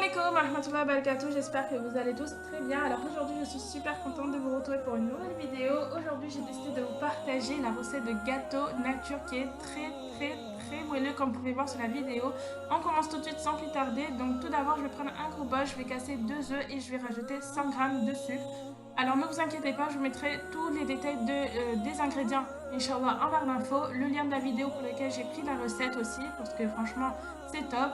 alaikum wa rahmatullahi wa barakatuh, j'espère que vous allez tous très bien. Alors aujourd'hui je suis super contente de vous retrouver pour une nouvelle vidéo. Aujourd'hui j'ai décidé de vous partager la recette de gâteau nature qui est très moelleux comme vous pouvez voir sur la vidéo. On commence tout de suite sans plus tarder. Donc tout d'abord je vais prendre un gros bol, je vais casser 2 œufs et je vais rajouter 100 g de sucre. Alors ne vous inquiétez pas, je vous mettrai tous les détails des ingrédients, Inch'Allah, en barre d'infos. Le lien de la vidéo pour lequel j'ai pris la recette aussi, parce que franchement c'est top.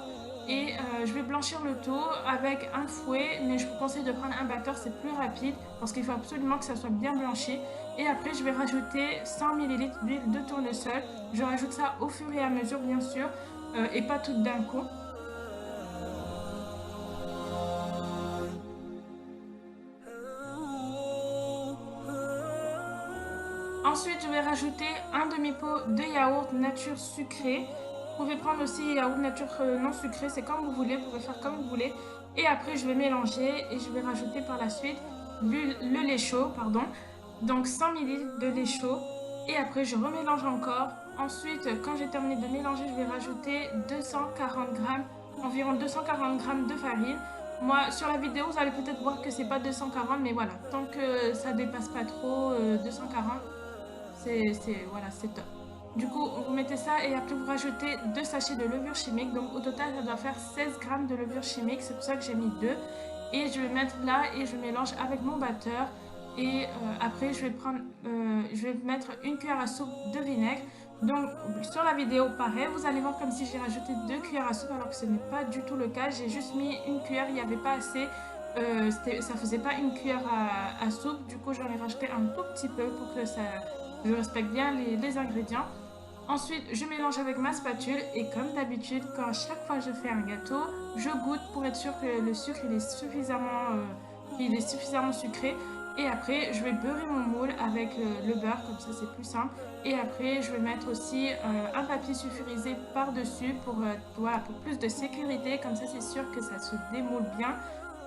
Et je vais blanchir le tout avec un fouet, mais je vous conseille de prendre un batteur, c'est plus rapide parce qu'il faut absolument que ça soit bien blanchi. Et après je vais rajouter 100 ml d'huile de tournesol. Je rajoute ça au fur et à mesure bien sûr, et pas tout d'un coup. Ensuite je vais rajouter un demi-pot de yaourt nature sucré. Vous pouvez prendre aussi yaourt nature non sucré, c'est comme vous voulez, vous pouvez faire comme vous voulez. Et après je vais mélanger et je vais rajouter par la suite le lait chaud, pardon. Donc 100 ml de lait chaud. Et après je remélange encore. Ensuite quand j'ai terminé de mélanger, je vais rajouter 240 g, environ 240 g de farine. Moi sur la vidéo vous allez peut-être voir que c'est pas 240, mais voilà, tant que ça dépasse pas trop 240, voilà, c'est top. Du coup, vous mettez ça et après vous rajoutez 2 sachets de levure chimique. Donc au total, ça doit faire 16 g de levure chimique. C'est pour ça que j'ai mis 2. Et je vais mettre là et je mélange avec mon batteur. Et après, je vais mettre une cuillère à soupe de vinaigre. Donc sur la vidéo, pareil, vous allez voir comme si j'ai rajouté 2 cuillères à soupe alors que ce n'est pas du tout le cas. J'ai juste mis une cuillère, il n'y avait pas assez. Ça faisait pas une cuillère à soupe. Du coup, j'en ai rajouté un tout petit peu pour que je respecte bien les ingrédients. Ensuite, je mélange avec ma spatule et comme d'habitude, quand à chaque fois je fais un gâteau, je goûte pour être sûr que le sucre il est suffisamment sucré. Et après, je vais beurrer mon moule avec le beurre, comme ça c'est plus simple. Et après, je vais mettre aussi un papier sulfurisé par-dessus voilà, pour plus de sécurité. Comme ça, c'est sûr que ça se démoule bien.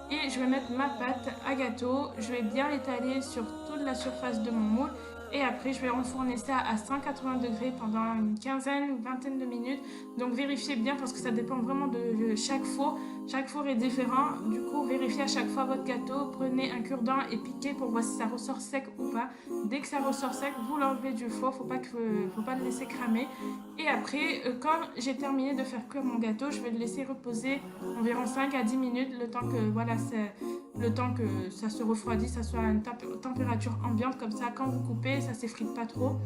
Et je vais mettre ma pâte à gâteau. Je vais bien l'étaler sur toute la surface de mon moule. Et après, je vais enfourner ça à 180 degrés pendant une vingtaine de minutes. Donc vérifiez bien parce que ça dépend vraiment de chaque four. Chaque four est différent. Du coup, vérifiez à chaque fois votre gâteau. Prenez un cure-dent et piquez pour voir si ça ressort sec ou pas. Dès que ça ressort sec, vous l'enlevez du four. Faut pas le laisser cramer. Et après, quand j'ai terminé de faire cuire mon gâteau, je vais le laisser reposer environ 5 à 10 minutes. Le temps que ça se refroidit, ça soit à une température ambiante, comme ça quand vous coupez ça s'effrite pas trop.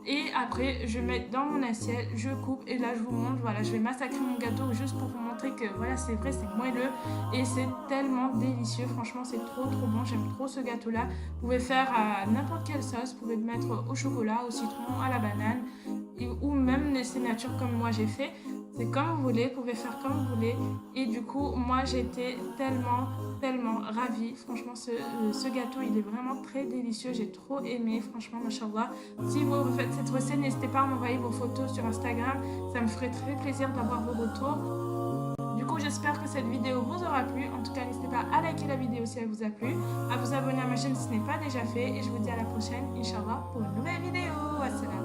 Et après je mets dans mon assiette, je coupe et là je vous montre, voilà, je vais massacrer mon gâteau juste pour vous montrer que voilà, c'est vrai, c'est moelleux et c'est tellement délicieux. Franchement c'est trop bon, j'aime trop ce gâteau là. Vous pouvez faire à n'importe quelle sauce, vous pouvez le mettre au chocolat, au citron, à la banane ou même laisser nature comme moi j'ai fait. C'est comme vous voulez, vous pouvez faire comme vous voulez. Et du coup, moi j'étais tellement ravie. Franchement, ce gâteau, il est vraiment très délicieux. J'ai trop aimé, franchement, machallah. Si vous refaites cette recette, n'hésitez pas à m'envoyer vos photos sur Instagram. Ça me ferait très plaisir d'avoir vos retours. Du coup, j'espère que cette vidéo vous aura plu. En tout cas, n'hésitez pas à liker la vidéo si elle vous a plu, à vous abonner à ma chaîne si ce n'est pas déjà fait. Et je vous dis à la prochaine, Inch'Allah, pour une nouvelle vidéo. Assalam.